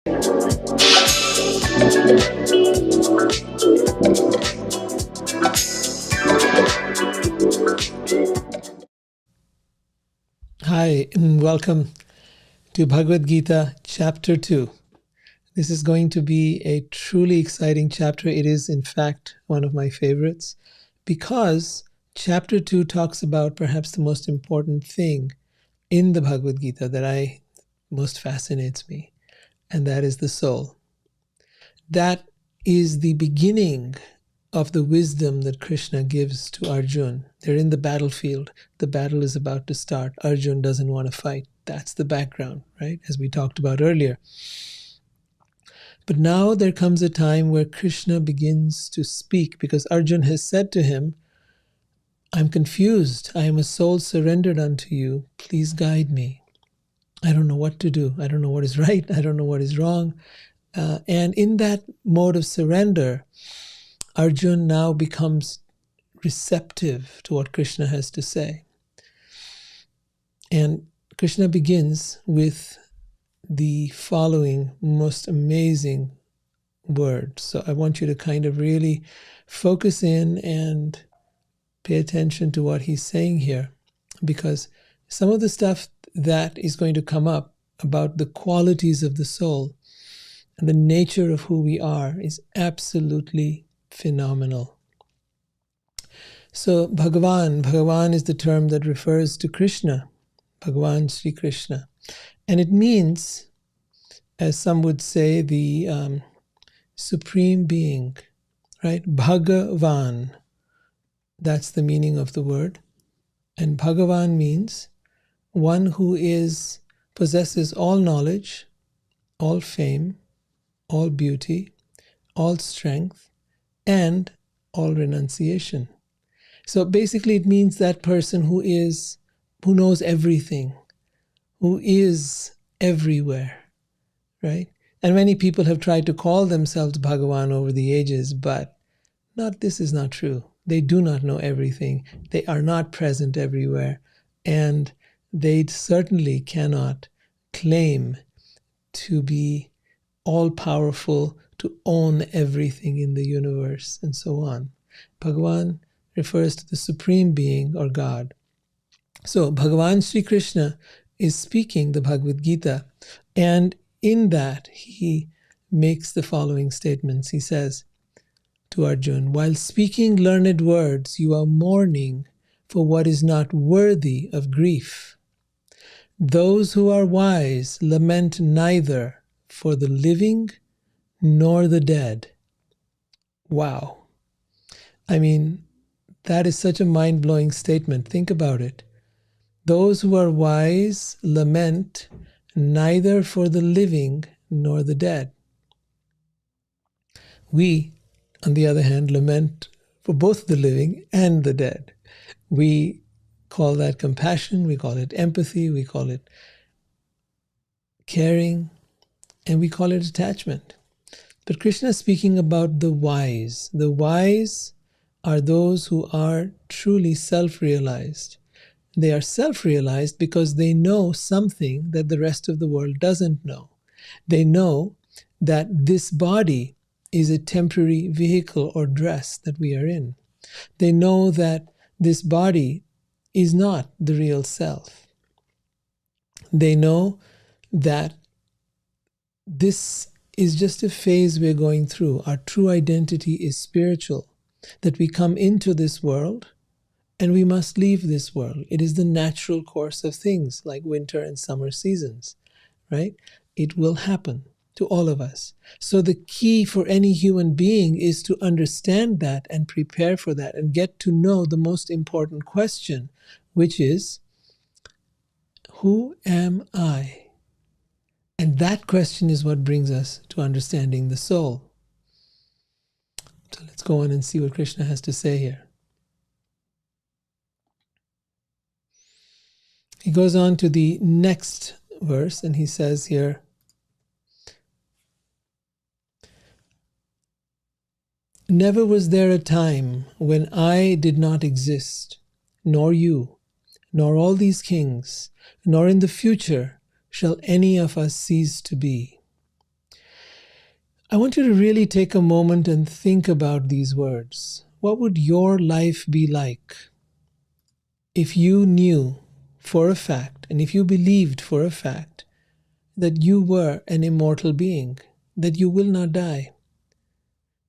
Hi, and welcome to Bhagavad Gita, Chapter 2. This is going to be a truly exciting chapter. It is, in fact, one of my favorites because Chapter 2 talks about perhaps the most important thing in the Bhagavad Gita that most fascinates me, and that is the soul. That is the beginning of the wisdom that Krishna gives to Arjun. They're in the battlefield. The battle is about to start. Arjun doesn't want to fight. That's the background, right? As we talked about earlier. But now there comes a time where Krishna begins to speak because Arjun has said to him, I'm confused. I am a soul surrendered unto you. Please guide me. I don't know what to do. I don't know what is right. I don't know what is wrong. And in that mode of surrender, Arjun now becomes receptive to what Krishna has to say. And Krishna begins with the following most amazing words. So I want you to kind of really focus in and pay attention to what he's saying here, because some of the stuff that is going to come up about the qualities of the soul and the nature of who we are is absolutely phenomenal. So Bhagavan is the term that refers to Krishna, Bhagavan Sri Krishna. And it means, as some would say, the supreme being, right? Bhagavan, that's the meaning of the word. And Bhagavan means one who possesses all knowledge, all fame, all beauty, all strength, and all renunciation. So basically it means that person who knows everything, who is everywhere, right? And many people have tried to call themselves Bhagavan over the ages, but this is not true. They do not know everything. They are not present everywhere. And they certainly cannot claim to be all-powerful, to own everything in the universe, and so on. Bhagavan refers to the supreme being or God. So Bhagavan Sri Krishna is speaking the Bhagavad Gita, and in that he makes the following statements. He says to Arjun, while speaking learned words, you are mourning for what is not worthy of grief. Those who are wise lament neither for the living nor the dead. Wow. I mean, that is such a mind-blowing statement. Think about it. Those who are wise lament neither for the living nor the dead. We, on the other hand, lament for both the living and the dead. We call that compassion, we call it empathy, we call it caring, and we call it attachment. But Krishna is speaking about the wise. The wise are those who are truly self-realized. They are self-realized because they know something that the rest of the world doesn't know. They know that this body is a temporary vehicle or dress that we are in. They know that this body is not the real self. They know that this is just a phase we're going through. Our true identity is spiritual, that we come into this world and we must leave this world. It is the natural course of things, like winter and summer seasons, right? It will happen to all of us. So the key for any human being is to understand that and prepare for that and get to know the most important question, which is, who am I? And that question is what brings us to understanding the soul. So let's go on and see what Krishna has to say here. He goes on to the next verse and he says here, never was there a time when I did not exist, nor you, nor all these kings, nor in the future shall any of us cease to be. I want you to really take a moment and think about these words. What would your life be like if you knew for a fact, and if you believed for a fact, that you were an immortal being, that you will not die?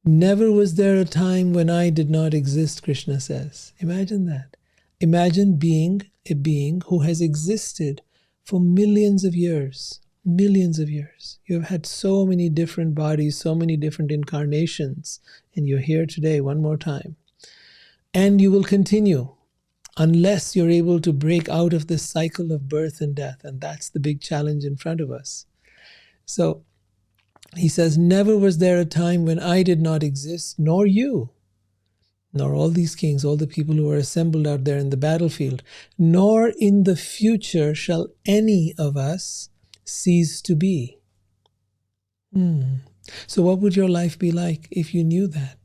Never was there a time when I did not exist, Krishna says. Imagine that. Imagine being a being who has existed for millions of years. Millions of years. You have had so many different bodies, so many different incarnations, and you're here today one more time. And you will continue unless you're able to break out of this cycle of birth and death. And that's the big challenge in front of us. So he says, never was there a time when I did not exist, nor you, nor all these kings, all the people who are assembled out there in the battlefield, nor in the future shall any of us cease to be. So what would your life be like if you knew that?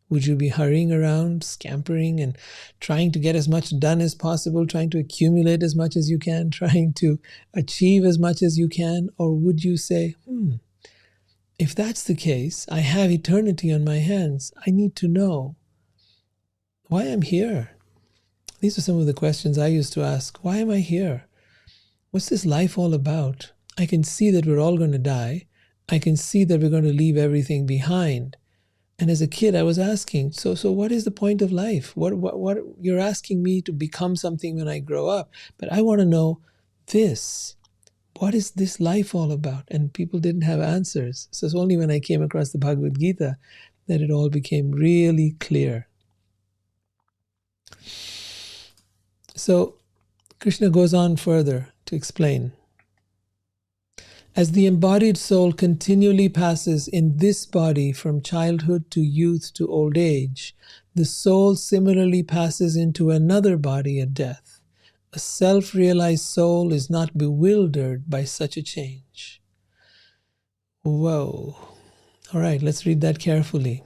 Would you be hurrying around, scampering, and trying to get as much done as possible, trying to accumulate as much as you can, trying to achieve as much as you can? Or would you say, if that's the case, I have eternity on my hands. I need to know why I'm here. These are some of the questions I used to ask. Why am I here? What's this life all about? I can see that we're all going to die. I can see that we're going to leave everything behind. And as a kid, I was asking, so what is the point of life? What you're asking me to become something when I grow up, but I want to know this. What is this life all about? And people didn't have answers. So it's only when I came across the Bhagavad Gita that it all became really clear. So Krishna goes on further to explain. As the embodied soul continually passes in this body from childhood to youth to old age, the soul similarly passes into another body at death. A self-realized soul is not bewildered by such a change. Whoa. All right, let's read that carefully.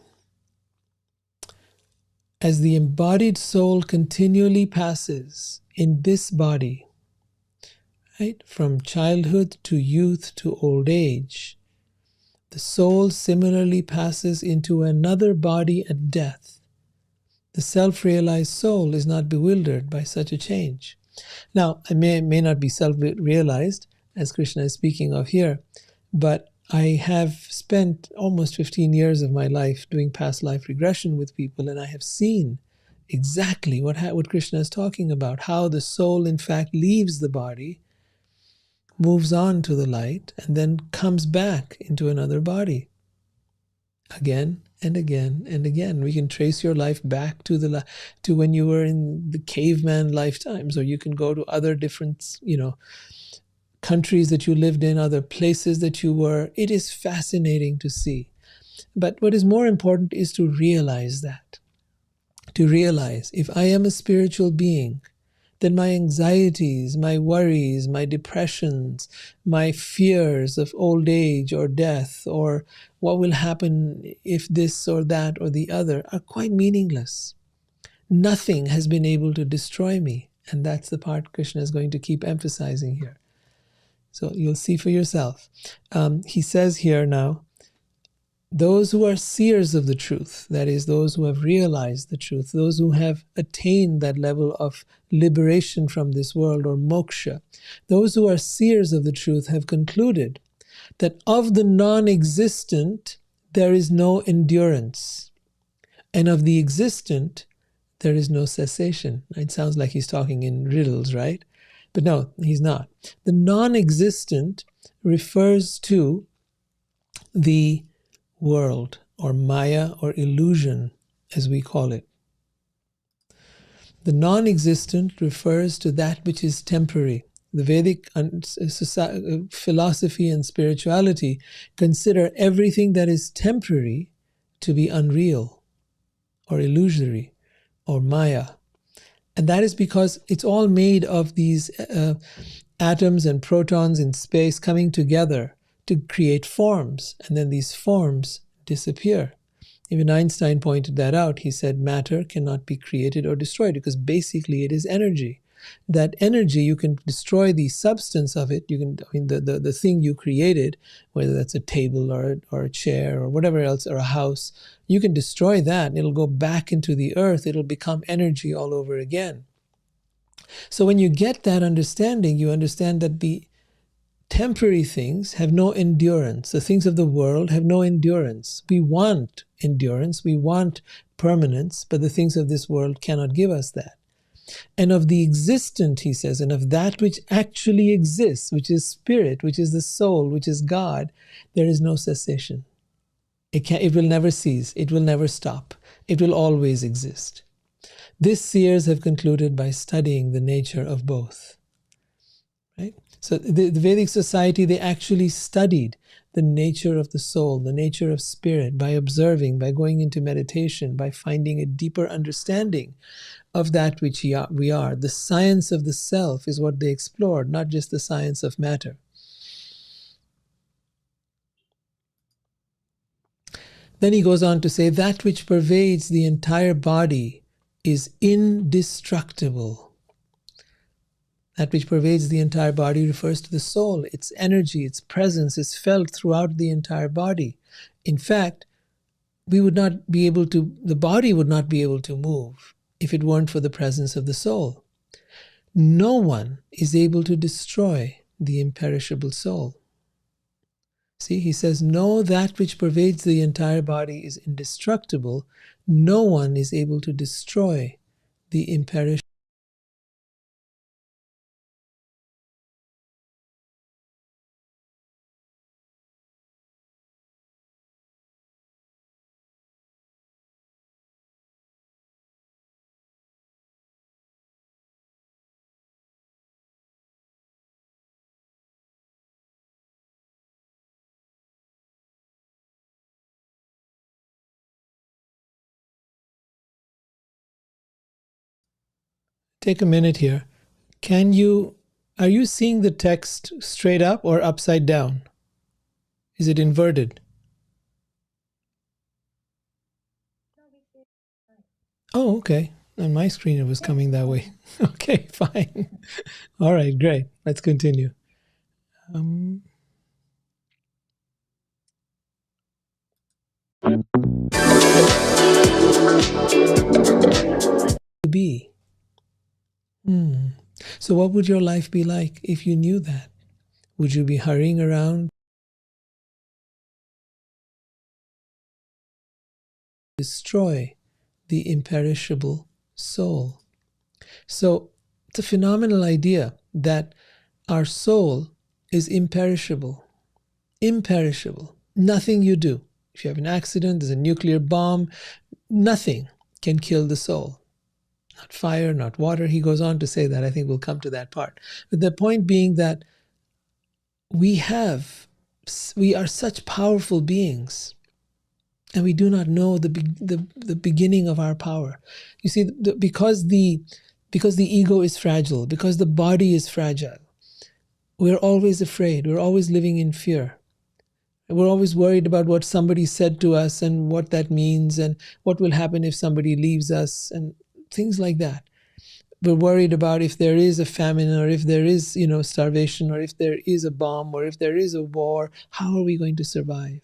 As the embodied soul continually passes in this body, right, from childhood to youth to old age, the soul similarly passes into another body at death. The self-realized soul is not bewildered by such a change. Now, I may not be self-realized, as Krishna is speaking of here, but I have spent almost 15 years of my life doing past life regression with people, and I have seen exactly what Krishna is talking about, how the soul, in fact, leaves the body, moves on to the light, and then comes back into another body. Again and again and again. We can trace your life back to when you were in the caveman lifetimes, or you can go to other different, countries that you lived in, other places that you were. It is fascinating to see. But what is more important is to realize that. To realize, if I am a spiritual being, then my anxieties, my worries, my depressions, my fears of old age or death, or what will happen if this or that or the other, are quite meaningless. Nothing has been able to destroy me. And that's the part Krishna is going to keep emphasizing here. So you'll see for yourself. He says here now, those who are seers of the truth, that is, those who have realized the truth, those who have attained that level of liberation from this world, or moksha, those who are seers of the truth have concluded that of the non-existent there is no endurance, and of the existent there is no cessation. It sounds like he's talking in riddles, right? But no, he's not. The non-existent refers to the world, or Maya, or illusion, as we call it. The non-existent refers to that which is temporary. The Vedic philosophy and spirituality consider everything that is temporary to be unreal, or illusory, or Maya. And that is because it's all made of these atoms and protons in space coming together to create forms, and then these forms disappear. Even Einstein pointed that out. He said matter cannot be created or destroyed because basically it is energy. that energy, you can destroy the substance of it. You can, I mean, the thing you created, whether that's a table or a chair or whatever else, or a house, you can destroy that and it'll go back into the earth. It'll become energy all over again. So when you get that understanding, you understand that the temporary things have no endurance. The things of the world have no endurance. We want endurance, we want permanence, but the things of this world cannot give us that. And of the existent, he says, and of that which actually exists, which is spirit, which is the soul, which is God, there is no cessation. It will never cease. It will never stop. It will always exist. This seers have concluded by studying the nature of both. Right? So the Vedic society, they actually studied the nature of the soul, the nature of spirit, by observing, by going into meditation, by finding a deeper understanding of that which we are. The science of the self is what they explored, not just the science of matter. Then he goes on to say, that which pervades the entire body is indestructible. That which pervades the entire body refers to the soul. Its energy, its presence is felt throughout the entire body. In fact, we would not be able to, the body would not be able to move if it weren't for the presence of the soul. No one is able to destroy the imperishable soul. See, he says, no, that which pervades the entire body is indestructible. No one is able to destroy the imperishable. Take a minute here. Are you seeing the text straight up or upside down? Is it inverted? Oh, okay. On my screen, it was coming that way. Okay, fine. All right, great. Let's continue. To be. So what would your life be like if you knew that? Would you be hurrying around? Destroy the imperishable soul. So it's a phenomenal idea that our soul is imperishable. Imperishable. Nothing you do. If you have an accident, there's a nuclear bomb, nothing can kill the soul. Not fire, not water. He goes on to say that. I think we'll come to that part. But the point being that we are such powerful beings, and we do not know the beginning of our power. You see, because the ego is fragile, because the body is fragile, we're always afraid. We're always living in fear. We're always worried about what somebody said to us and what that means and what will happen if somebody leaves us and things like that. We're worried about if there is a famine or if there is, starvation or if there is a bomb or if there is a war, how are we going to survive?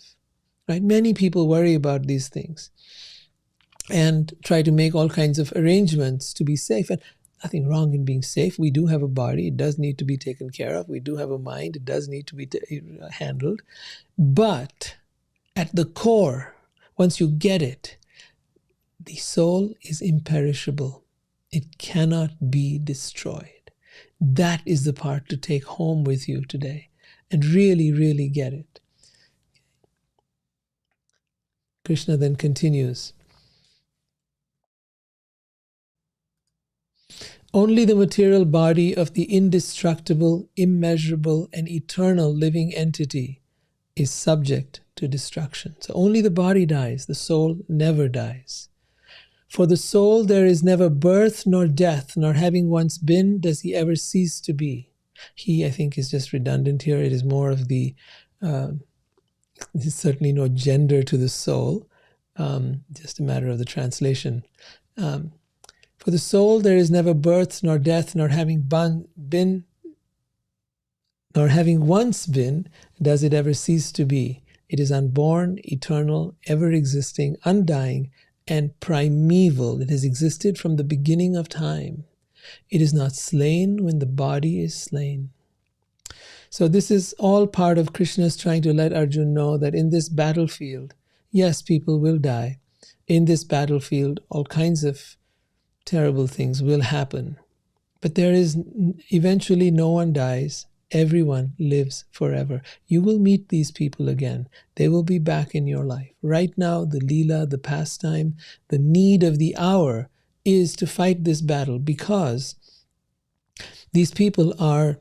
Right? Many people worry about these things and try to make all kinds of arrangements to be safe. And nothing wrong in being safe. We do have a body. It does need to be taken care of. We do have a mind. It does need to be handled. But at the core, once you get it, the soul is imperishable. It cannot be destroyed. That is the part to take home with you today and really, really get it. Krishna then continues. Only the material body of the indestructible, immeasurable, and eternal living entity is subject to destruction. So only the body dies, the soul never dies. For the soul there is never birth nor death, nor having once been does he ever cease to be. He, I think, is just redundant here. It is more of there's certainly no gender to the soul, just a matter of the translation. For For the soul there is never birth, nor death, nor having once been, does it ever cease to be. It is unborn, eternal, ever-existing, undying, and primeval. It has existed from the beginning of time. It is not slain when the body is slain. So this is all part of Krishna's trying to let Arjun know that in this battlefield, yes, people will die. In this battlefield, all kinds of terrible things will happen. But there is eventually no one dies. Everyone lives forever. You will meet these people again. They will be back in your life. Right now, the Leela, the pastime, the need of the hour is to fight this battle, because these people are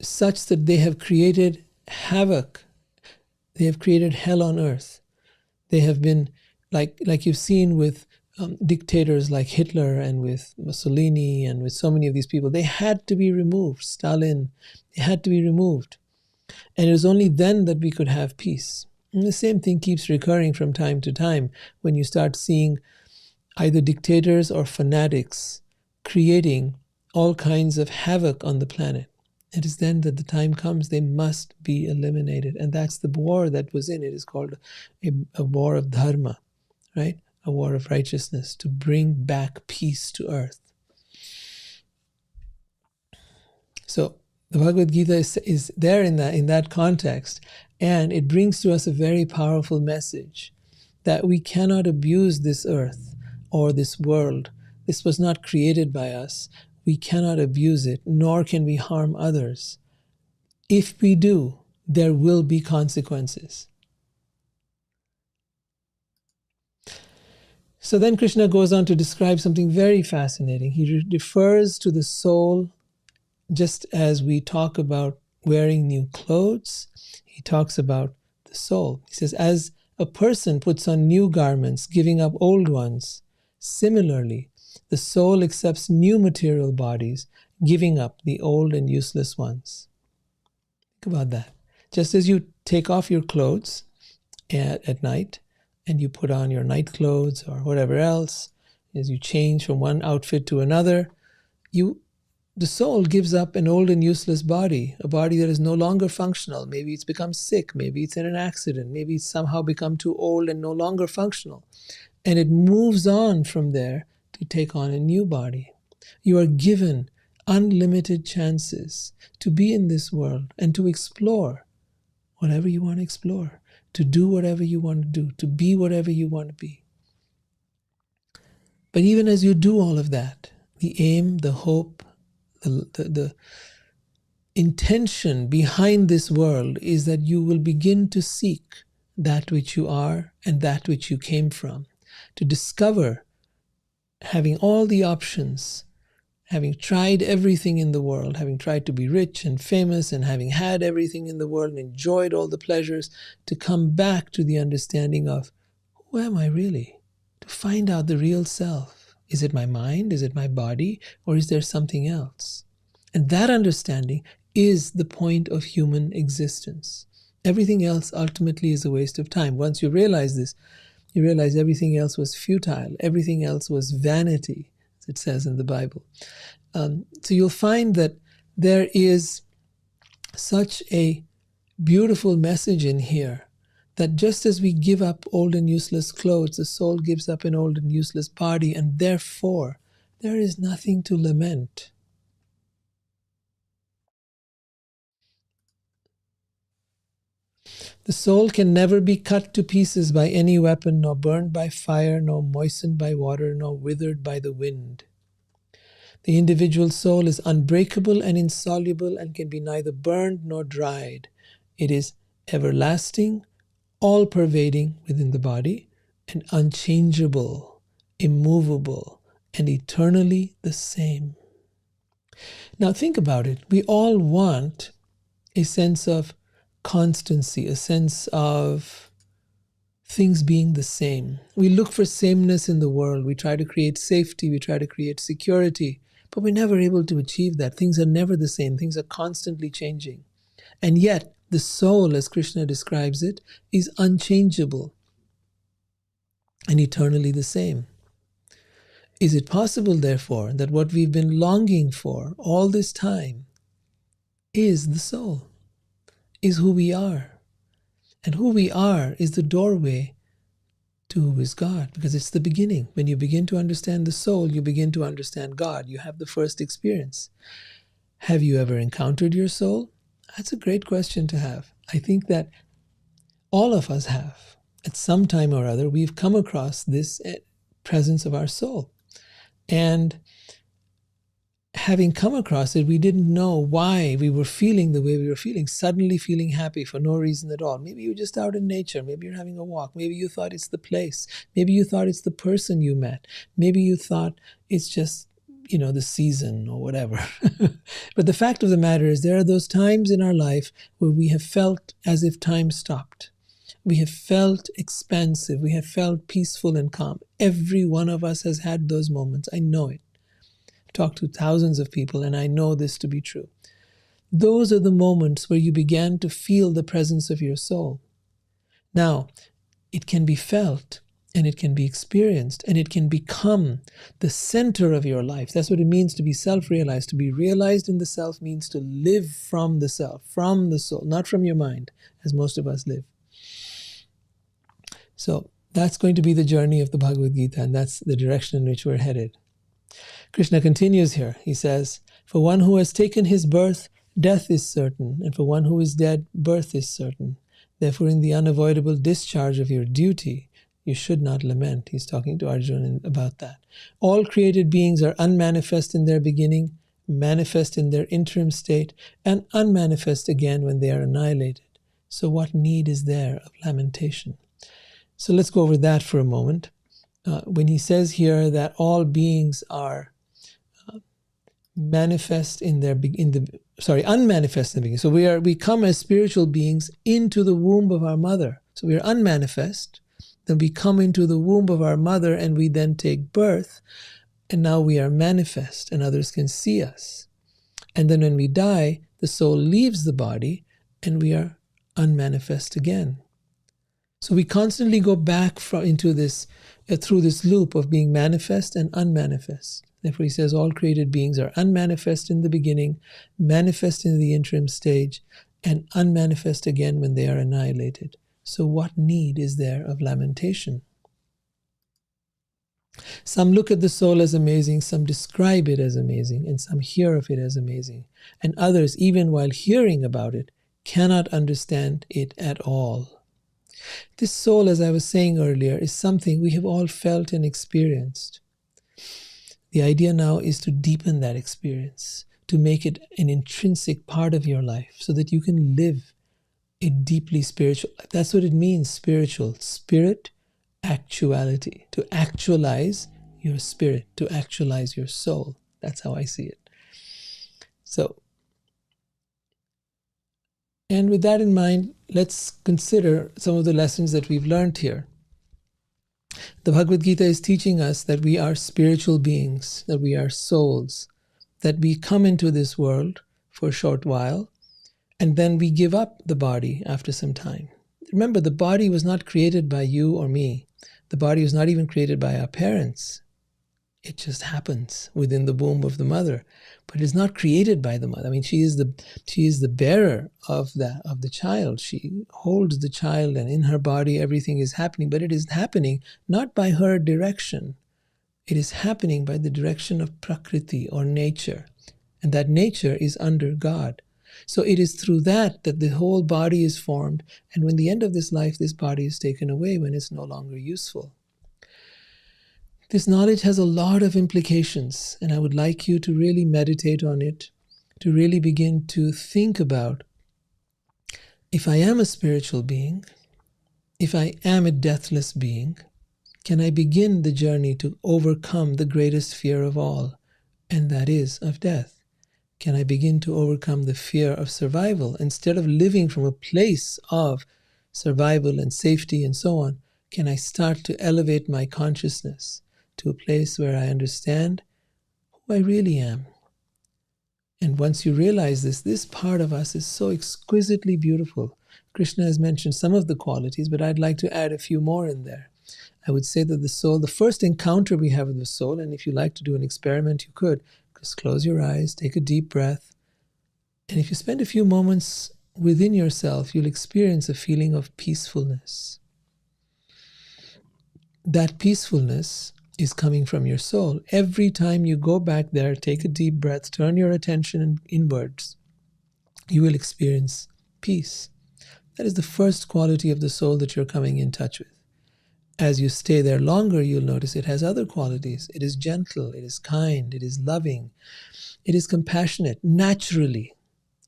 such that they have created havoc. They have created hell on earth. They have been, like you've seen with dictators like Hitler and with Mussolini and with so many of these people, they had to be removed. Stalin, they had to be removed. And it was only then that we could have peace. And the same thing keeps recurring from time to time when you start seeing either dictators or fanatics creating all kinds of havoc on the planet. It is then that the time comes they must be eliminated. And that's the war that was in it. It's called a war of dharma, right? A war of righteousness, to bring back peace to earth. So the Bhagavad Gita is there in that context, and it brings to us a very powerful message that we cannot abuse this earth or this world. This was not created by us. We cannot abuse it, nor can we harm others. If we do, there will be consequences. So then Krishna goes on to describe something very fascinating. He refers to the soul just as we talk about wearing new clothes. He talks about the soul. He says, as a person puts on new garments, giving up old ones, similarly, the soul accepts new material bodies, giving up the old and useless ones. Think about that. Just as you take off your clothes at night, and you put on your night clothes or whatever else, as you change from one outfit to another, the soul gives up an old and useless body, a body that is no longer functional. Maybe it's become sick, maybe it's in an accident, maybe it's somehow become too old and no longer functional. And it moves on from there to take on a new body. You are given unlimited chances to be in this world and to explore whatever you want to explore, to do whatever you want to do, to be whatever you want to be. But even as you do all of that, the aim, the hope, the intention behind this world is that you will begin to seek that which you are and that which you came from, to discover, having all the options, having tried everything in the world, having tried to be rich and famous and having had everything in the world and enjoyed all the pleasures, to come back to the understanding of, who am I really? To find out the real self. Is it my mind? Is it my body? Or is there something else? And that understanding is the point of human existence. Everything else ultimately is a waste of time. Once you realize this, you realize everything else was futile. Everything else was vanity, as it says in the Bible. So you'll find that there is such a beautiful message in here, that just as we give up old and useless clothes, the soul gives up an old and useless body, and therefore there is nothing to lament. The soul can never be cut to pieces by any weapon, nor burned by fire, nor moistened by water, nor withered by the wind. The individual soul is unbreakable and insoluble and can be neither burned nor dried. It is everlasting, all-pervading within the body, and unchangeable, immovable, and eternally the same. Now think about it. We all want a sense of constancy, a sense of things being the same. We look for sameness in the world. We try to create safety. We try to create security. But we're never able to achieve that. Things are never the same. Things are constantly changing. And yet, the soul, as Krishna describes it, is unchangeable and eternally the same. Is it possible, therefore, that what we've been longing for all this time is the soul, is who we are? And who we are is the doorway to who is God, because it's the beginning. When you begin to understand the soul, you begin to understand God. You have the first experience. Have you ever encountered your soul? That's a great question to have. I think that all of us have. At some time or other, we've come across this presence of our soul. And having come across it, we didn't know why we were feeling the way we were feeling, suddenly feeling happy for no reason at all. Maybe you're just out in nature. Maybe you're having a walk. Maybe you thought it's the place. Maybe you thought it's the person you met. Maybe you thought it's just, the season or whatever. But the fact of the matter is, there are those times in our life where we have felt as if time stopped. We have felt expansive. We have felt peaceful and calm. Every one of us has had those moments. I know it. I've talked to thousands of people, and I know this to be true. Those are the moments where you began to feel the presence of your soul. Now, it can be felt, and it can be experienced, and it can become the center of your life. That's what it means to be self-realized. To be realized in the self means to live from the self, from the soul, not from your mind, as most of us live. So that's going to be the journey of the Bhagavad Gita, and that's the direction in which we're headed. Krishna continues here. He says, "For one who has taken his birth, death is certain, and for one who is dead, birth is certain. Therefore, in the unavoidable discharge of your duty, you should not lament." He's talking to Arjun about that. "All created beings are unmanifest in their beginning, manifest in their interim state, and unmanifest again when they are annihilated. So what need is there of lamentation?" So let's go over that for a moment. When he says here that all beings are unmanifest in the beginning. So we come as spiritual beings into the womb of our mother. So we are unmanifest. Then we come into the womb of our mother, and we then take birth, and now we are manifest, and others can see us. And then when we die, the soul leaves the body, and we are unmanifest again. So we constantly go back into this, through this loop of being manifest and unmanifest. Therefore, he says all created beings are unmanifest in the beginning, manifest in the interim stage, and unmanifest again when they are annihilated. So what need is there of lamentation? Some look at the soul as amazing, some describe it as amazing, and some hear of it as amazing. And others, even while hearing about it, cannot understand it at all. This soul, as I was saying earlier, is something we have all felt and experienced. The idea now is to deepen that experience, to make it an intrinsic part of your life so that you can live a deeply spiritual life. That's what it means, spiritual. Spirit, actuality. To actualize your spirit, to actualize your soul. That's how I see it. So, and with that in mind, let's consider some of the lessons that we've learned here. The Bhagavad Gita is teaching us that we are spiritual beings, that we are souls, that we come into this world for a short while, and then we give up the body after some time. Remember, the body was not created by you or me. The body was not even created by our parents. It just happens within the womb of the mother, but it's not created by the mother. I mean, she is the bearer of the child. She holds the child, and in her body everything is happening, but it is happening not by her direction. It is happening by the direction of Prakriti or nature, and that nature is under God. So it is through that the whole body is formed, and when the end of this life, this body is taken away when it's no longer useful. This knowledge has a lot of implications, and I would like you to really meditate on it, to really begin to think about, if I am a spiritual being, if I am a deathless being, can I begin the journey to overcome the greatest fear of all, and that is of death? Can I begin to overcome the fear of survival? Instead of living from a place of survival and safety and so on, can I start to elevate my consciousness to a place where I understand who I really am? And once you realize this part of us is so exquisitely beautiful. Krishna has mentioned some of the qualities, but I'd like to add a few more in there. I would say that the soul, the first encounter we have with the soul, and if you like to do an experiment, you could just close your eyes, take a deep breath, and if you spend a few moments within yourself, you'll experience a feeling of peacefulness. That peacefulness is coming from your soul. Every time you go back there, take a deep breath, turn your attention inwards, you will experience peace. That is the first quality of the soul that you're coming in touch with. As you stay there longer, you'll notice it has other qualities. It is gentle, it is kind, it is loving, it is compassionate, naturally.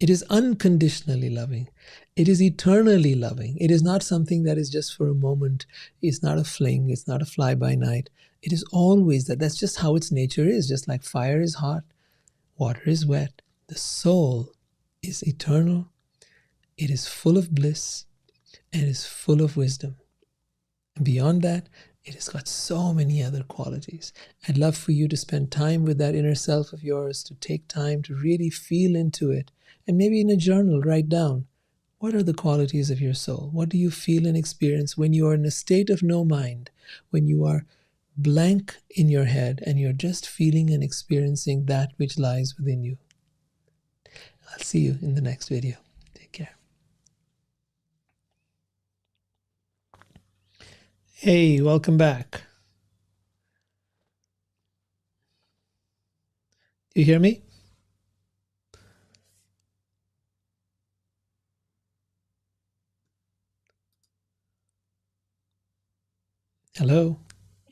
It is unconditionally loving. It is eternally loving. It is not something that is just for a moment. It's not a fling. It's not a fly-by-night. It is always that. That's just how its nature is. Just like fire is hot, water is wet. The soul is eternal. It is full of bliss and it is full of wisdom. And beyond that, it has got so many other qualities. I'd love for you to spend time with that inner self of yours, to take time to really feel into it. And maybe in a journal, write down, what are the qualities of your soul? What do you feel and experience when you are in a state of no mind, when you are blank in your head and you're just feeling and experiencing that which lies within you? I'll see you in the next video. Take care. Hey, welcome back. Do you hear me? Hello?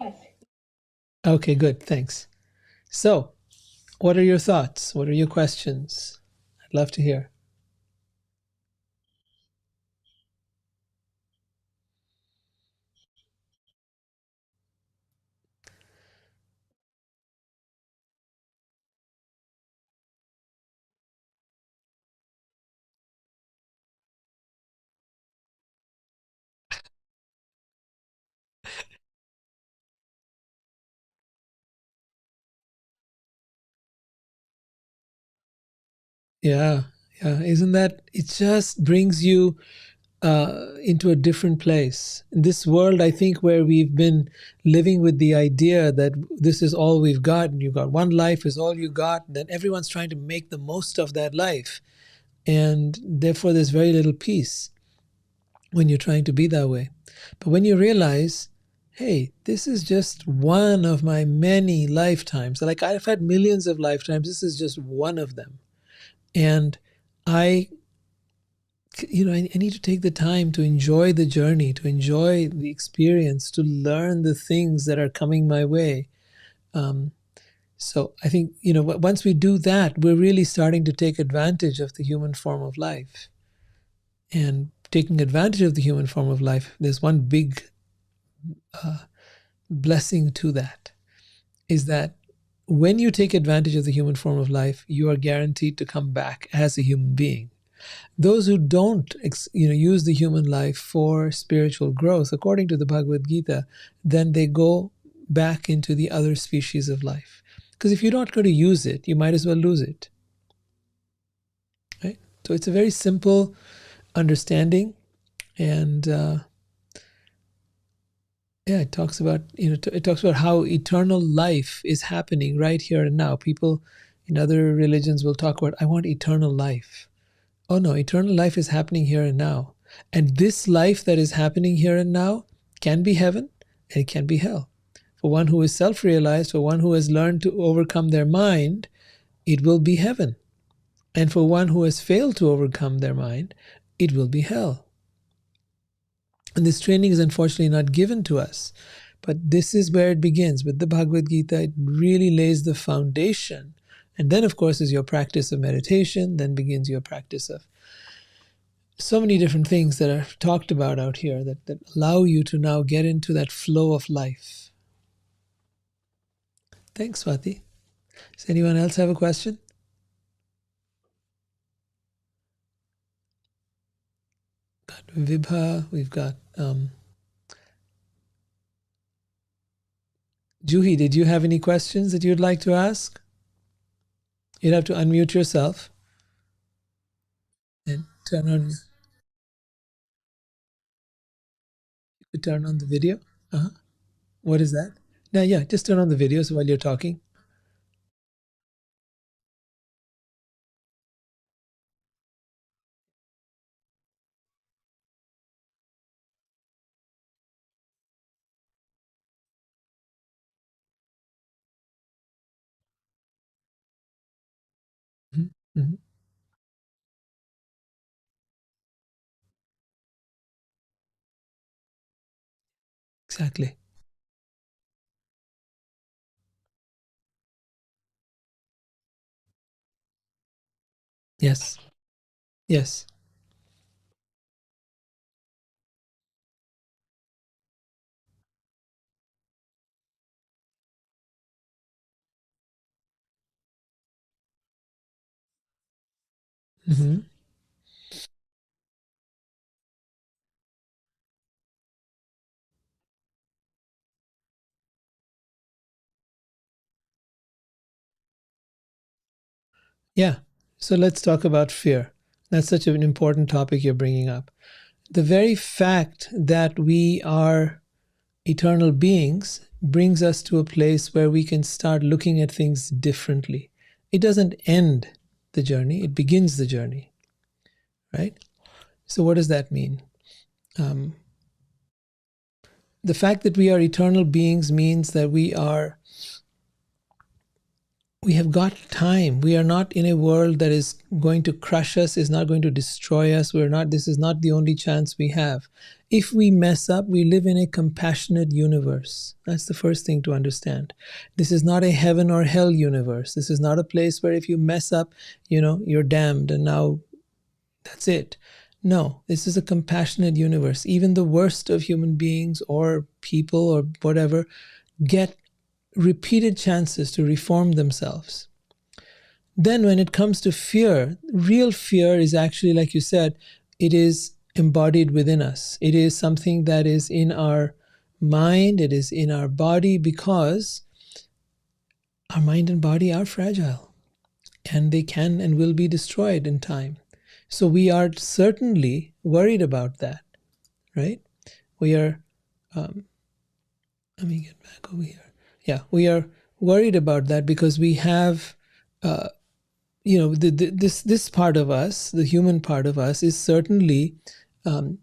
Yes. Okay, good. Thanks. So, what are your thoughts? What are your questions? I'd love to hear. Yeah, yeah. Isn't that, it just brings you into a different place. In this world, I think, where we've been living with the idea that this is all we've got, and you've got one life is all you got, and then everyone's trying to make the most of that life. And therefore, there's very little peace when you're trying to be that way. But when you realize, hey, this is just one of my many lifetimes. Like, I've had millions of lifetimes. This is just one of them. And I need to take the time to enjoy the journey, to enjoy the experience, to learn the things that are coming my way. So I think, once we do that, we're really starting to take advantage of the human form of life. And taking advantage of the human form of life, there's one big blessing to that, is that when you take advantage of the human form of life, you are guaranteed to come back as a human being. Those who don't use the human life for spiritual growth, according to the Bhagavad Gita, then they go back into the other species of life. Because if you're not going to use it, you might as well lose it. Right? So it's a very simple understanding. And it talks about how eternal life is happening right here and now. People in other religions will talk about, I want eternal life. Oh no, eternal life is happening here and now. And this life that is happening here and now can be heaven and it can be hell. For one who is self-realized, for one who has learned to overcome their mind, it will be heaven. And for one who has failed to overcome their mind, it will be hell. And this training is unfortunately not given to us. But this is where it begins. With the Bhagavad Gita, it really lays the foundation. And then, of course, is your practice of meditation. Then begins your practice of so many different things that are talked about out here that allow you to now get into that flow of life. Thanks, Swati. Does anyone else have a question? Got Vibha, we've got Juhi, did you have any questions that you'd like to ask? You'd have to unmute yourself and turn on the video. Uh-huh. What is that? Now, yeah, just turn on the videos while you're talking. Mhm. Mhm. Exactly. Yes. Yes. Hmm. Yeah. So let's talk about fear. That's such an important topic you're bringing up. The very fact that we are eternal beings brings us to a place where we can start looking at things differently. It doesn't end the journey, it begins the journey, right? So, what does that mean? Um, the fact that we are eternal beings means that we have got time. We are not in a world that is going to crush us, is not going to destroy us. We're not, this is not the only chance we have. If we mess up, we live in a compassionate universe. That's the first thing to understand. This is not a heaven or hell universe. This is not a place where if you mess up, you're damned and now that's it. No, this is a compassionate universe. Even the worst of human beings or people or whatever get repeated chances to reform themselves. Then, when it comes to fear, real fear is actually, like you said, it is embodied within us. It is something that is in our mind, it is in our body, because our mind and body are fragile and they can and will be destroyed in time. So, we are certainly worried about that, right? We are, um, let me get back over here. Yeah, we are worried about that because we have this part of us, the human part of us, is certainly um,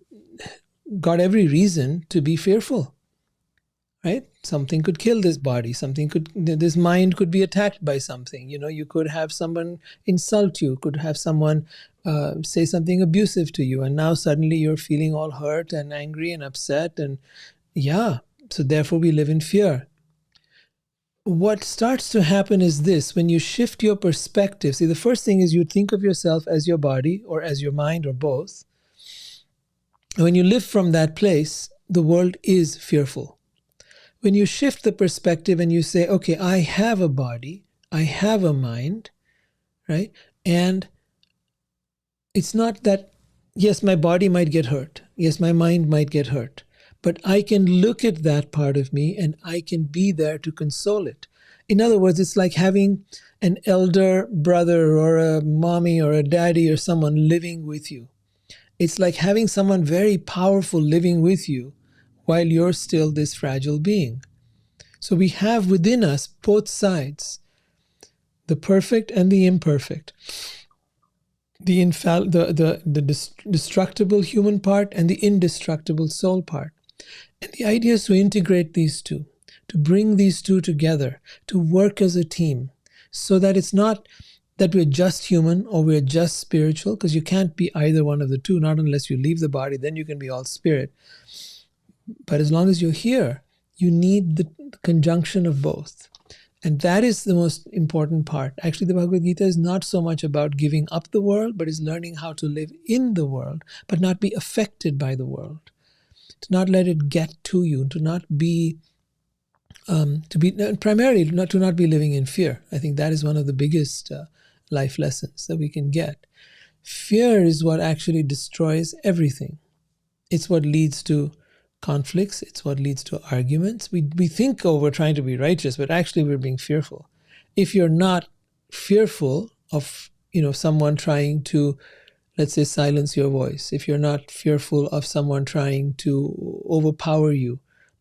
got every reason to be fearful, right? Something could kill this body, this mind could be attacked by something. You could have someone insult you, could have someone say something abusive to you, and now suddenly you're feeling all hurt and angry and upset, and yeah, so therefore we live in fear. What starts to happen is this: when you shift your perspective, see, the first thing is you think of yourself as your body or as your mind or both. And when you live from that place, the world is fearful. When you shift the perspective and you say, okay, I have a body, I have a mind, right? And it's not that, yes, my body might get hurt, yes, my mind might get hurt, but I can look at that part of me and I can be there to console it. In other words, it's like having an elder brother or a mommy or a daddy or someone living with you. It's like having someone very powerful living with you while you're still this fragile being. So we have within us both sides, the perfect and the imperfect, the destructible human part and the indestructible soul part. And the idea is to integrate these two, to bring these two together, to work as a team, so that it's not that we're just human or we're just spiritual, because you can't be either one of the two, not unless you leave the body, then you can be all spirit. But as long as you're here, you need the conjunction of both. And that is the most important part. Actually, the Bhagavad Gita is not so much about giving up the world, but is learning how to live in the world, but not be affected by the world, to not let it get to you, to not be, primarily not to not be living in fear. I think that is one of the biggest life lessons that we can get. Fear is what actually destroys everything. It's what leads to conflicts. It's what leads to arguments. We think, oh, we're trying to be righteous, but actually we're being fearful. If you're not fearful of someone trying to, let's say, silence your voice, if you're not fearful of someone trying to overpower you,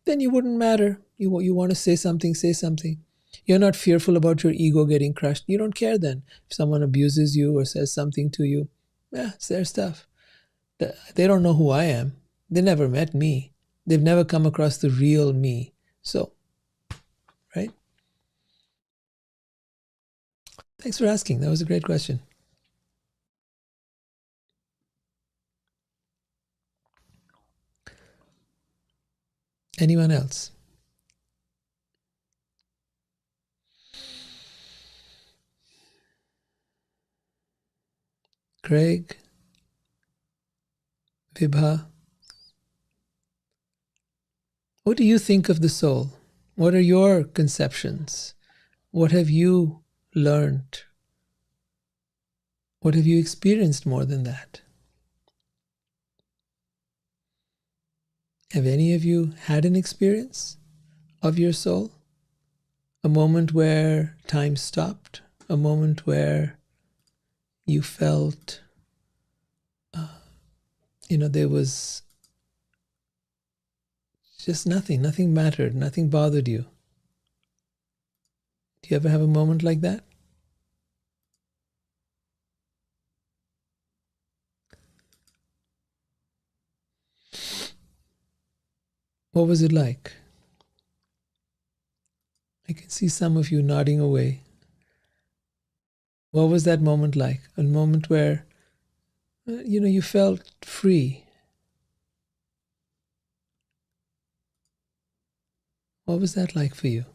then you wouldn't matter. You want to say something, say something. You're not fearful about your ego getting crushed. You don't care then. If someone abuses you or says something to you, yeah, it's their stuff. They don't know who I am. They never met me. They've never come across the real me. So, right? Thanks for asking. That was a great question. Anyone else? Craig? Vibha? What do you think of the soul? What are your conceptions? What have you learned? What have you experienced more than that? Have any of you had an experience of your soul? A moment where time stopped? A moment where you felt, there was just nothing mattered, nothing bothered you. Do you ever have a moment like that? What was it like? I can see some of you nodding away. What was that moment like? A moment where, you felt free. What was that like for you?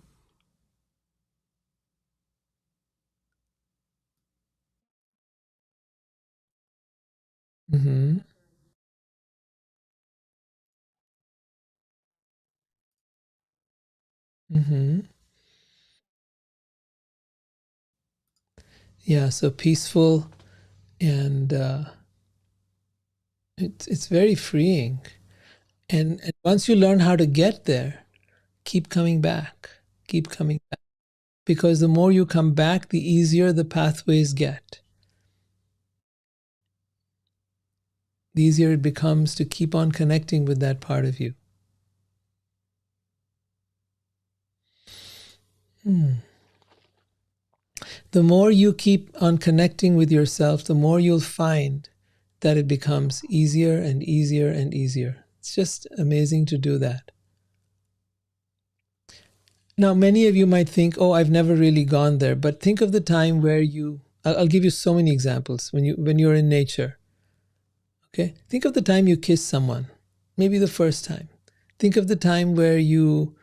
Mm-hmm. Mm-hmm. Yeah, so peaceful, and it's very freeing. And once you learn how to get there, keep coming back. Keep coming back. Because the more you come back, the easier the pathways get. The easier it becomes to keep on connecting with that part of you. The more you keep on connecting with yourself, the more you'll find that it becomes easier and easier and easier. It's just amazing to do that. Now, many of you might think, oh, I've never really gone there. But think of the time where I'll give you so many examples. When you're in nature, okay? Think of the time you kiss someone, maybe the first time. Think of the time where you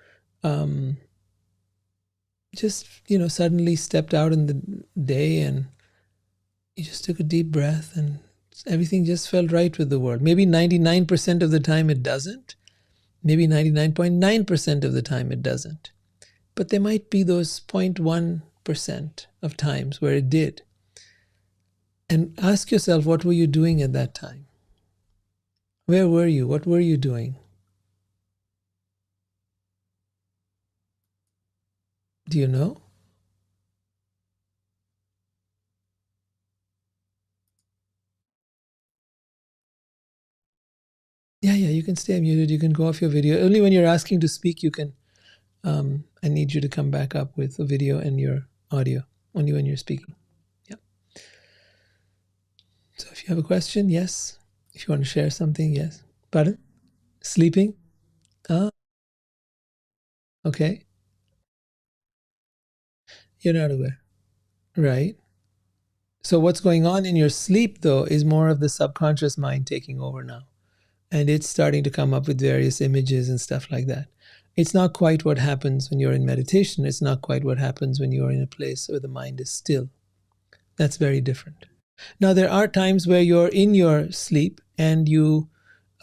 just, suddenly stepped out in the day and you just took a deep breath and everything just felt right with the world. Maybe 99% of the time it doesn't. Maybe 99.9% of the time it doesn't. But there might be those 0.1% of times where it did. And ask yourself, what were you doing at that time? Where were you? What were you doing? Do you know? Yeah, you can stay muted. You can go off your video. Only when you're asking to speak, you can. I need you to come back up with the video and your audio. Only when you're speaking. Yeah. So if you have a question, yes. If you want to share something, yes. Pardon? Sleeping? Ah, okay. You're not aware. Right. So what's going on in your sleep, though, is more of the subconscious mind taking over now. And it's starting to come up with various images and stuff like that. It's not quite what happens when you're in meditation. It's not quite what happens when you're in a place where the mind is still. That's very different. Now, there are times where you're in your sleep and you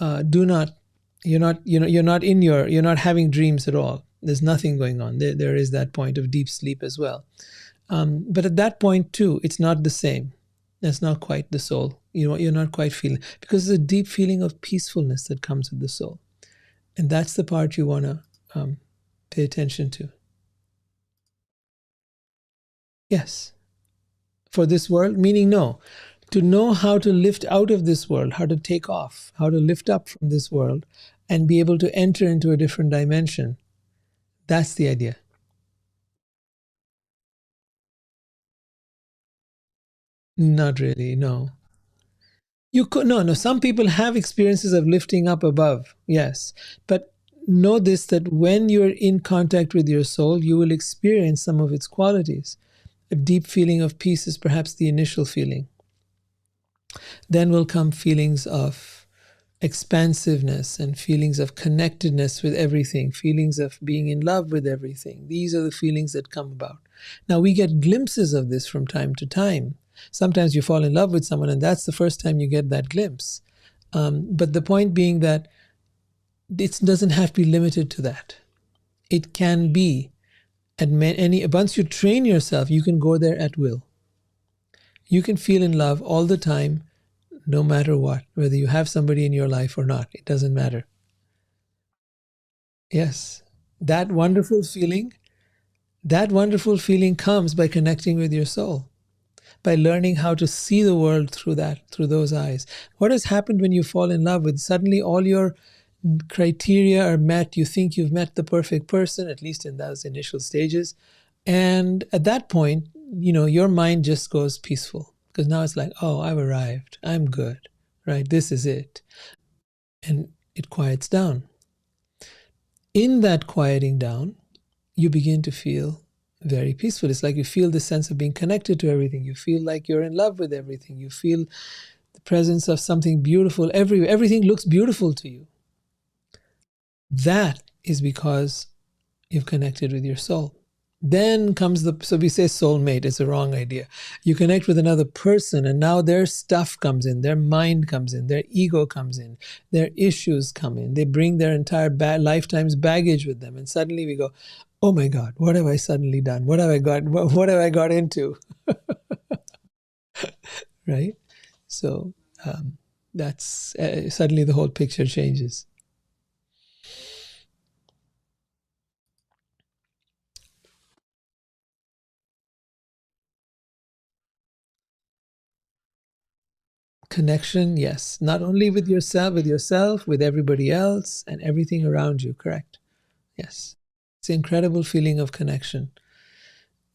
do not, you're not having dreams at all. There's nothing going on. There is that point of deep sleep as well. But at that point too, it's not the same. That's not quite the soul. You're not quite feeling, because there's a deep feeling of peacefulness that comes with the soul. And that's the part you want to pay attention to. Yes. For this world, meaning no. To know how to lift out of this world, how to take off, how to lift up from this world, and be able to enter into a different dimension. That's the idea. Not really, no. You could no. Some people have experiences of lifting up above, yes. But know this, that when you're in contact with your soul, you will experience some of its qualities. A deep feeling of peace is perhaps the initial feeling. Then will come feelings of expansiveness and feelings of connectedness with everything, feelings of being in love with everything. These are the feelings that come about. Now, we get glimpses of this from time to time. Sometimes you fall in love with someone, and that's the first time you get that glimpse. But the point being that it doesn't have to be limited to that. It can be at once you train yourself, you can go there at will. You can feel in love all the time, no matter what, whether you have somebody in your life or not. It doesn't matter. Yes, that wonderful feeling comes by connecting with your soul, by learning how to see the world through those eyes. What has happened when you fall in love with, suddenly all your criteria are met. You think you've met the perfect person, at least in those initial stages. And at that point, your mind just goes peaceful, because now it's like, oh, I've arrived. I'm good, right? This is it. And it quiets down. In that quieting down, you begin to feel very peaceful. It's like you feel the sense of being connected to everything. You feel like you're in love with everything. You feel the presence of something beautiful everywhere. Everything looks beautiful to you. That is because you've connected with your soul. Then comes so we say soulmate, it's a wrong idea. You connect with another person, and now their stuff comes in, their mind comes in, their ego comes in, their issues come in. They bring their entire lifetime's baggage with them, and suddenly we go, oh my God, what have I suddenly done? What have I got into? Right? So that's suddenly the whole picture changes. Connection, yes. Not only with yourself, with everybody else and everything around you, correct? Yes. It's an incredible feeling of connection.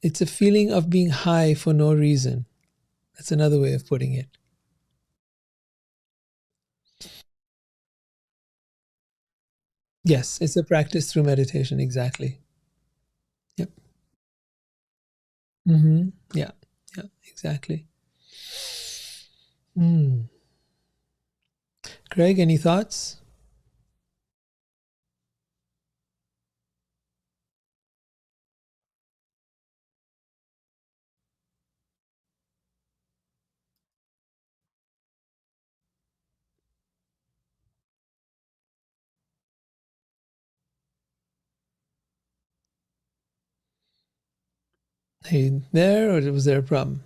It's a feeling of being high for no reason. That's another way of putting it. Yes, it's a practice through meditation, exactly. Yep. Yeah, yeah, exactly. Craig, any thoughts? Hey, there, or was there a problem?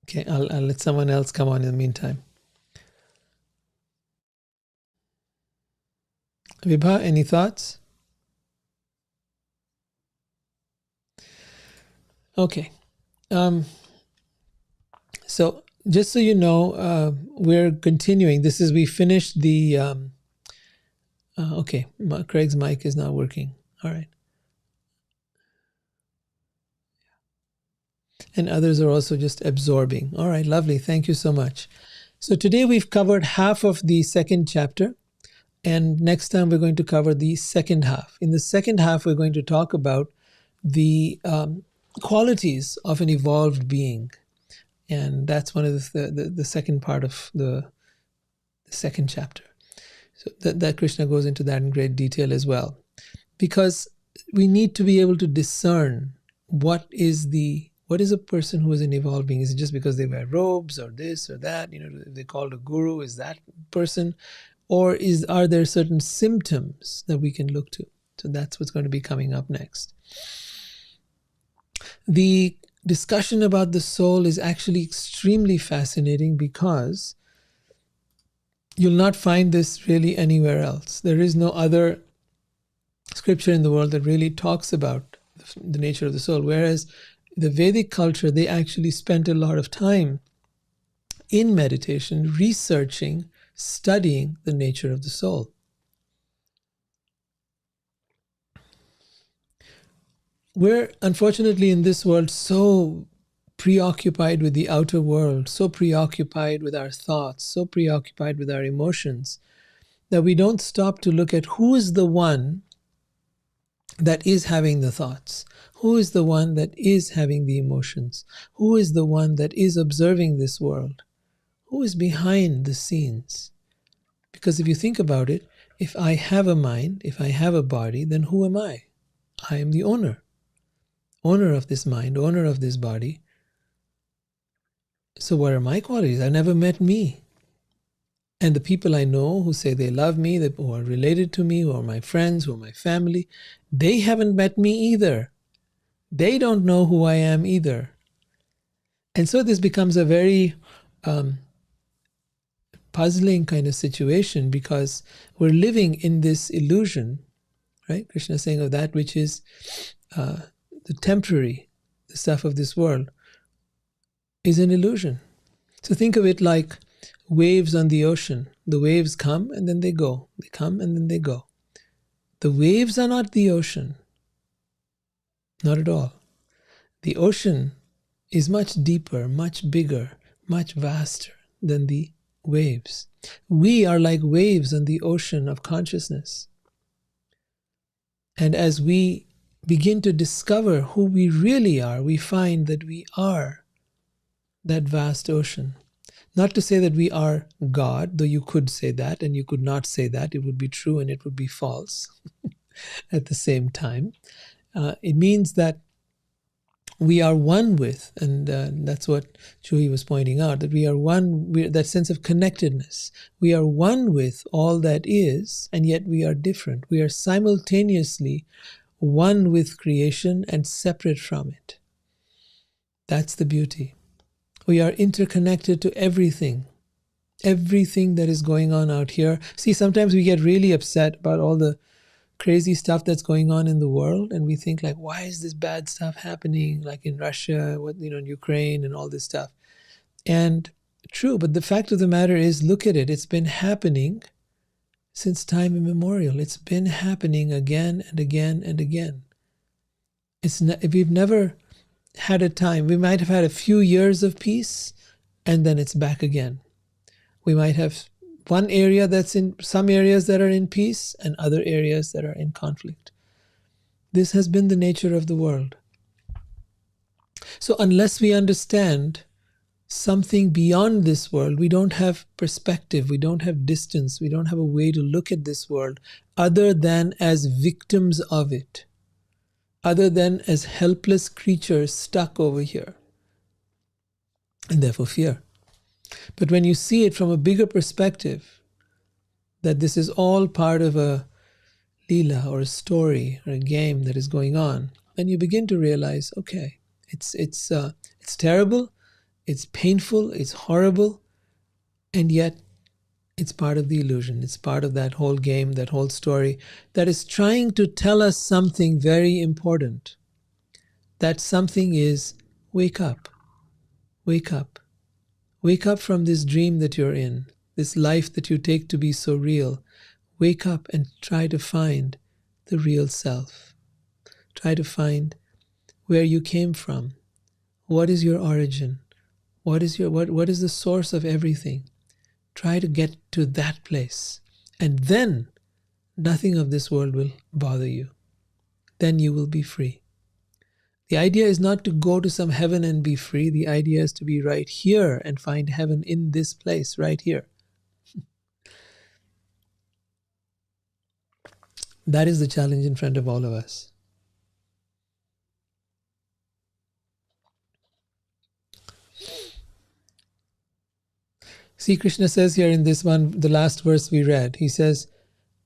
Okay, I'll let someone else come on in the meantime. Vibha, any thoughts? Okay. So just so you know, we're continuing. We finished the, okay, Craig's mic is not working. All right. And others are also just absorbing. All right, lovely. Thank you so much. So today we've covered half of the second chapter. And next time we're going to cover the second half. In the second half, we're going to talk about the qualities of an evolved being. And that's one of the second part of the second chapter. So that Krishna goes into that in great detail as well. Because we need to be able to discern what is a person who is an evolved being. Is it just because they wear robes or this or that? If they called a guru, is that person? Or are there certain symptoms that we can look to? So that's what's going to be coming up next. The discussion about the soul is actually extremely fascinating, because you'll not find this really anywhere else. There is no other scripture in the world that really talks about the nature of the soul. Whereas the Vedic culture, they actually spent a lot of time in meditation, researching, studying the nature of the soul. We're unfortunately in this world so preoccupied with the outer world, so preoccupied with our thoughts, so preoccupied with our emotions, that we don't stop to look at who is the one that is having the thoughts, who is the one that is having the emotions, who is the one that is observing this world, who is behind the scenes. Because if you think about it, if I have a mind, if I have a body, then who am I? I am the owner of this mind, owner of this body. So what are my qualities? I never met me. And the people I know who say they love me, who are related to me, who are my friends, who are my family, they haven't met me either. They don't know who I am either. And so this becomes a very puzzling kind of situation, because we're living in this illusion, right? Krishna is saying of that which is the temporary, the stuff of this world, is an illusion. So think of it like waves on the ocean. The waves come and then they go. They come and then they go. The waves are not the ocean. Not at all. The ocean is much deeper, much bigger, much vaster than the waves. We are like waves on the ocean of consciousness. And as we begin to discover who we really are, we find that we are that vast ocean. Not to say that we are God, though you could say that and you could not say that. It would be true and it would be false at the same time. It means that we are one with, and that's what Juhi was pointing out, that we are one, that sense of connectedness. We are one with all that is, and yet we are different. We are simultaneously one with creation and separate from it. That's the beauty. We are interconnected to everything that is going on out here. See, sometimes we get really upset about all the crazy stuff that's going on in the world, and we think like, why is this bad stuff happening, like in Russia, in Ukraine and all this stuff. And true, but the fact of the matter is, look at it, it's been happening since time immemorial. It's been happening again and again and again. We've never had a time, we might have had a few years of peace and then it's back again. We might have one area that's in, some areas that are in peace and other areas that are in conflict. This has been the nature of the world. So unless we understand something beyond this world, we don't have perspective, we don't have distance, we don't have a way to look at this world other than as victims of it, other than as helpless creatures stuck over here, and therefore fear. But when you see it from a bigger perspective, that this is all part of a lila or a story or a game that is going on, then you begin to realize, okay, it's terrible, it's painful, it's horrible, and yet it's part of the illusion. It's part of that whole game, that whole story that is trying to tell us something very important. That something is, wake up, wake up. Wake up from this dream that you're in, this life that you take to be so real. Wake up and try to find the real self. Try to find where you came from. What is your origin? What is the source of everything? Try to get to that place. And then nothing of this world will bother you. Then you will be free. The idea is not to go to some heaven and be free. The idea is to be right here and find heaven in this place, right here. That is the challenge in front of all of us. See, Krishna says here in this one, the last verse we read, he says,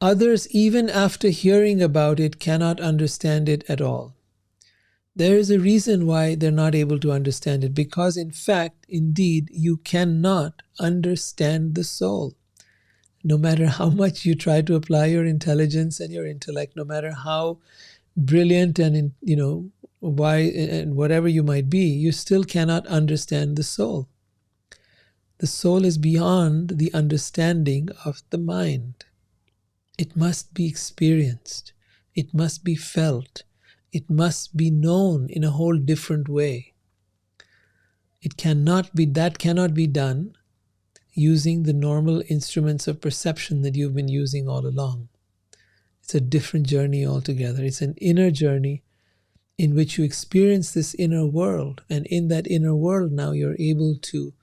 others, even after hearing about it, cannot understand it at all. There is a reason why they're not able to understand it, because in fact, indeed, you cannot understand the soul. No matter how much you try to apply your intelligence and your intellect, no matter how brilliant and why and whatever you might be, you still cannot understand the soul. The soul is beyond the understanding of the mind. It must be experienced. It must be felt. It must be known in a whole different way. That cannot be done using the normal instruments of perception that you've been using all along. It's a different journey altogether. It's an inner journey in which you experience this inner world. And in that inner world now you're able to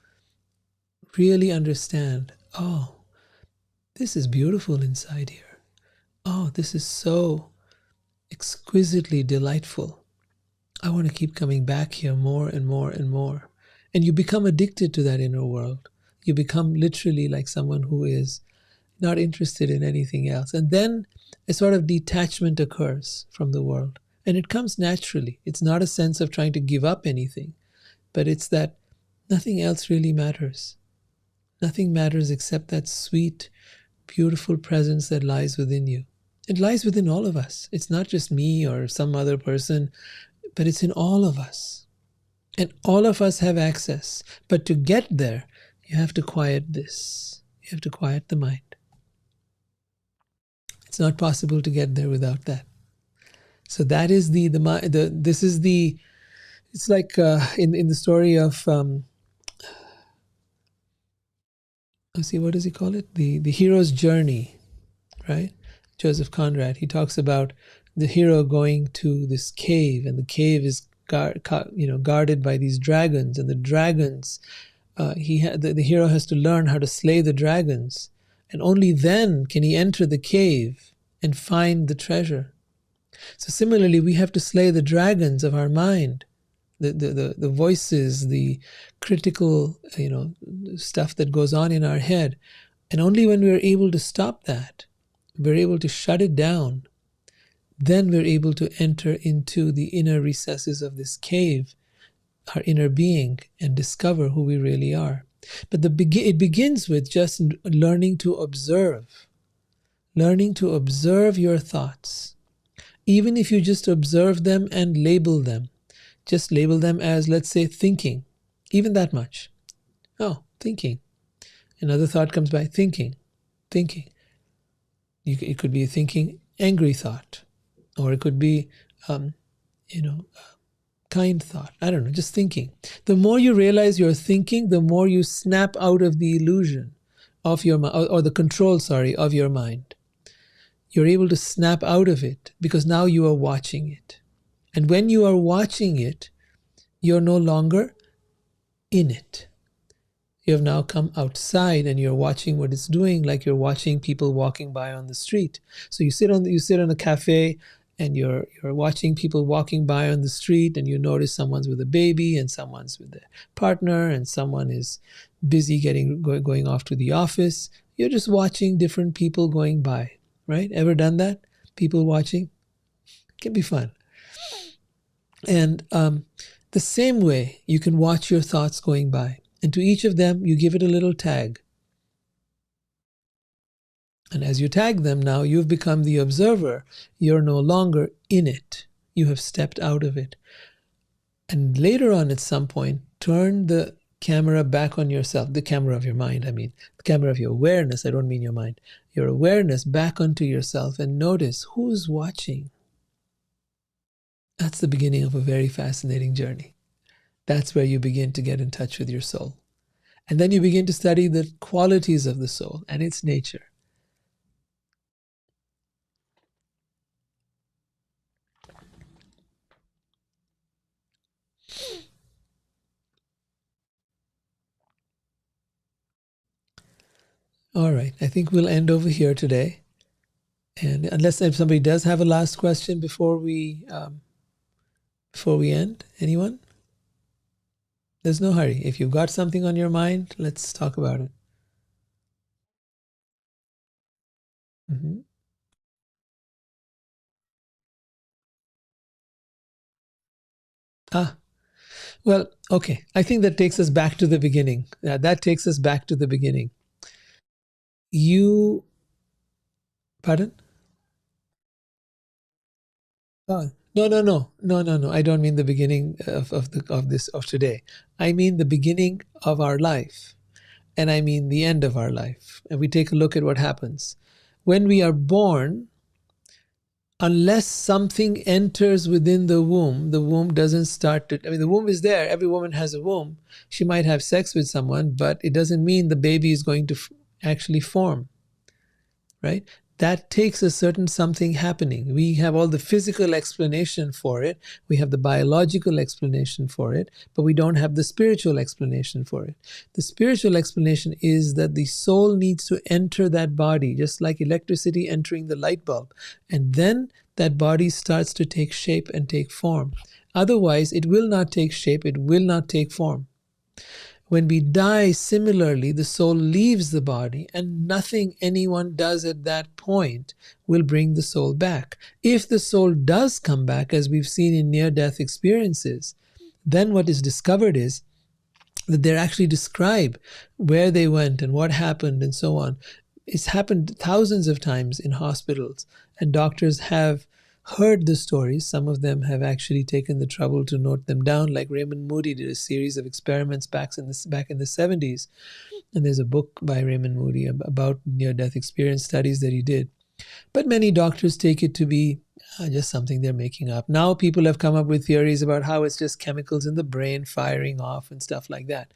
really understand, oh, this is beautiful inside here. Oh, this is so exquisitely delightful. I want to keep coming back here more and more and more. And you become addicted to that inner world. You become literally like someone who is not interested in anything else. And then a sort of detachment occurs from the world. And it comes naturally. It's not a sense of trying to give up anything, but it's that nothing else really matters. Nothing matters except that sweet, beautiful presence that lies within you. It lies within all of us. It's not just me or some other person, but it's in all of us. And all of us have access. But to get there, you have to quiet this. You have to quiet the mind. It's not possible to get there without that. So that is it's like in the story of, let's see, what does he call it? The hero's journey, right? Joseph Conrad, he talks about the hero going to this cave, and the cave is guarded by these dragons, and the dragons, the hero has to learn how to slay the dragons, and only then can he enter the cave and find the treasure. So similarly, we have to slay the dragons of our mind, the voices, the critical, stuff that goes on in our head. And only when we're able to stop that, we're able to shut it down, then we're able to enter into the inner recesses of this cave, our inner being, and discover who we really are. But it begins with just learning to observe your thoughts. Even if you just observe them and label them, just label them as, let's say, thinking, even that much. Oh, thinking. Another thought comes by, thinking. It could be a thinking angry thought, or it could be, kind thought. I don't know, just thinking. The more you realize you're thinking, the more you snap out of the illusion of your mind, or the control, of your mind. You're able to snap out of it because now you are watching it. And when you are watching it, you're no longer in it. You have now come outside and you're watching what it's doing, like you're watching people walking by on the street. So you sit in a cafe and you're watching people walking by on the street, and you notice someone's with a baby and someone's with a partner and someone is busy going off to the office. You're just watching different people going by, right? Ever done that? People watching? It can be fun. And the same way, you can watch your thoughts going by. And to each of them, you give it a little tag. And as you tag them now, you've become the observer. You're no longer in it. You have stepped out of it. And later on, at some point, turn the camera back on yourself. The camera of your mind, I mean. The camera of your awareness, I don't mean your mind. Your awareness back onto yourself and notice who's watching. That's the beginning of a very fascinating journey. That's where you begin to get in touch with your soul. And then you begin to study the qualities of the soul and its nature. All right, I think we'll end over here today. And unless if somebody does have a last question before we end, anyone? There's no hurry. If you've got something on your mind, let's talk about it. Mm-hmm. Well, okay. I think that takes us back to the beginning. That takes us back to the beginning. Pardon? No, no, no, no, no, no. I don't mean the beginning of today. I mean the beginning of our life, and I mean the end of our life. And we take a look at what happens when we are born. Unless something enters within the womb doesn't start to. I mean, the womb is there. Every woman has a womb. She might have sex with someone, but it doesn't mean the baby is going to actually form. Right? That takes a certain something happening. We have all the physical explanation for it. We have the biological explanation for it, but we don't have the spiritual explanation for it. The spiritual explanation is that the soul needs to enter that body, just like electricity entering the light bulb. And then that body starts to take shape and take form. Otherwise, it will not take shape, it will not take form. When we die, similarly, the soul leaves the body, and nothing anyone does at that point will bring the soul back. If the soul does come back, as we've seen in near-death experiences, then what is discovered is that they actually describe where they went and what happened and so on. It's happened thousands of times in hospitals, and doctors have heard the stories. Some of them have actually taken the trouble to note them down, like Raymond Moody did a series of experiments back in the 70s. And there's a book by Raymond Moody about near-death experience studies that he did. But many doctors take it to be just something they're making up. Now people have come up with theories about how it's just chemicals in the brain firing off and stuff like that.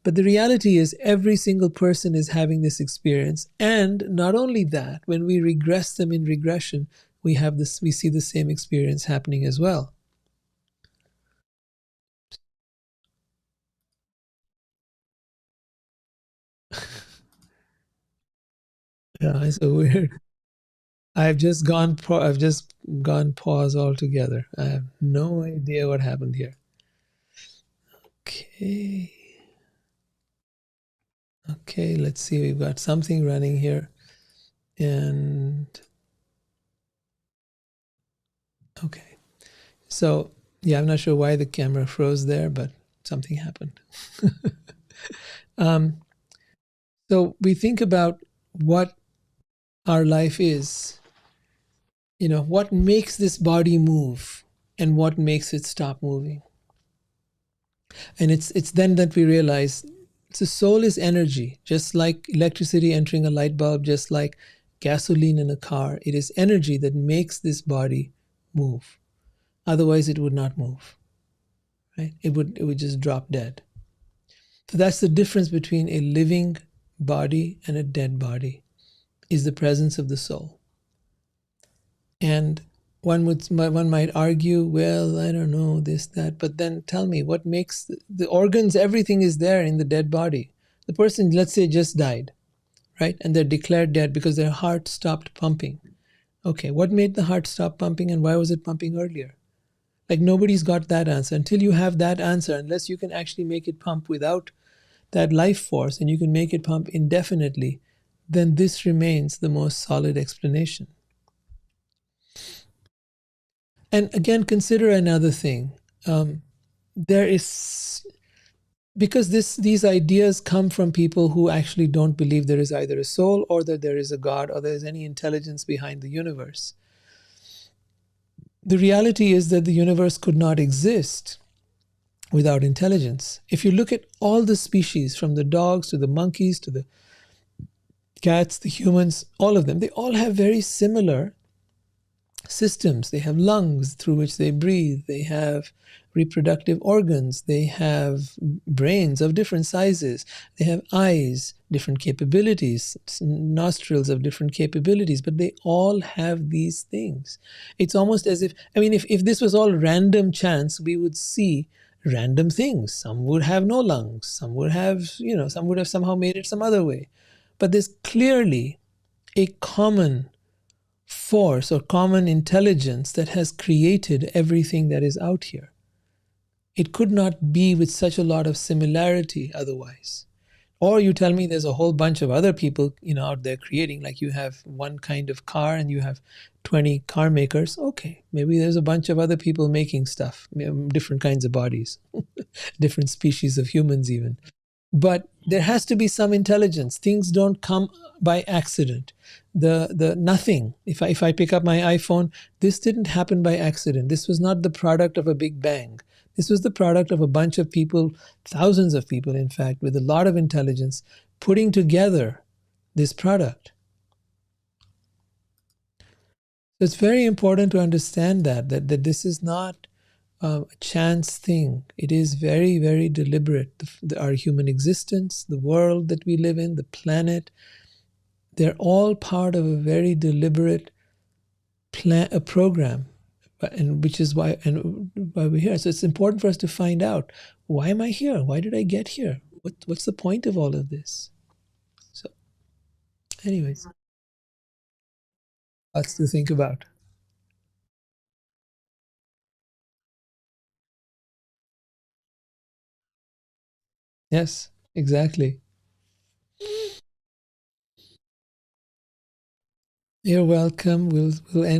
But the reality is every single person is having this experience. And not only that, when we regress them in regression, we see the same experience happening as well. Yeah, it's so weird. I've just gone pause altogether. I have no idea what happened here. Okay. Okay, let's see. We've got something running here. And okay. So, yeah, I'm not sure why the camera froze there, but something happened. um, so we think about what our life is. You know, what makes this body move and what makes it stop moving. And it's then that we realize the soul is energy, just like electricity entering a light bulb, just like gasoline in a car. It is energy that makes this body move. Otherwise, it would not move. Right? It would just drop dead. So that's the difference between a living body and a dead body, is the presence of the soul. And one might argue, well, I don't know, this, that, but then tell me, what makes the organs, everything is there in the dead body. The person, let's say, just died, right? And they're declared dead because their heart stopped pumping. Okay, what made the heart stop pumping and why was it pumping earlier? Like nobody's got that answer. Until you have that answer, unless you can actually make it pump without that life force and you can make it pump indefinitely, then this remains the most solid explanation. And again, consider another thing. There is, because these ideas come from people who actually don't believe there is either a soul or that there is a God or there is any intelligence behind the universe. The reality is that the universe could not exist without intelligence. If you look at all the species, from the dogs to the monkeys to the cats, the humans, all of them, they all have very similar systems. They have lungs through which they breathe. They have reproductive organs. They have brains of different sizes. They have eyes, different capabilities, nostrils of different capabilities, but they all have these things. It's almost as if, I mean, if this was all random chance, we would see random things. Some would have no lungs. Some would have, some would have somehow made it some other way. But there's clearly a common force or common intelligence that has created everything that is out here. It could not be with such a lot of similarity otherwise. Or you tell me there's a whole bunch of other people, out there creating, like you have one kind of car and you have 20 car makers. Okay, maybe there's a bunch of other people making stuff, different kinds of bodies, different species of humans even. But there has to be some intelligence. Things don't come by accident. The nothing. If I pick up my iPhone, this didn't happen by accident. This was not the product of a big bang. This was the product of a bunch of people, thousands of people, in fact, with a lot of intelligence, putting together this product. So it's very important to understand that this is not a chance thing. It is very, very deliberate. Our human existence, the world that we live in, the planet, they're all part of a very deliberate a program, and which is why we're here. So it's important for us to find out, why am I here? Why did I get here? What's the point of all of this? So, anyways, lots to think about. Yes, exactly. You're welcome. We'll end.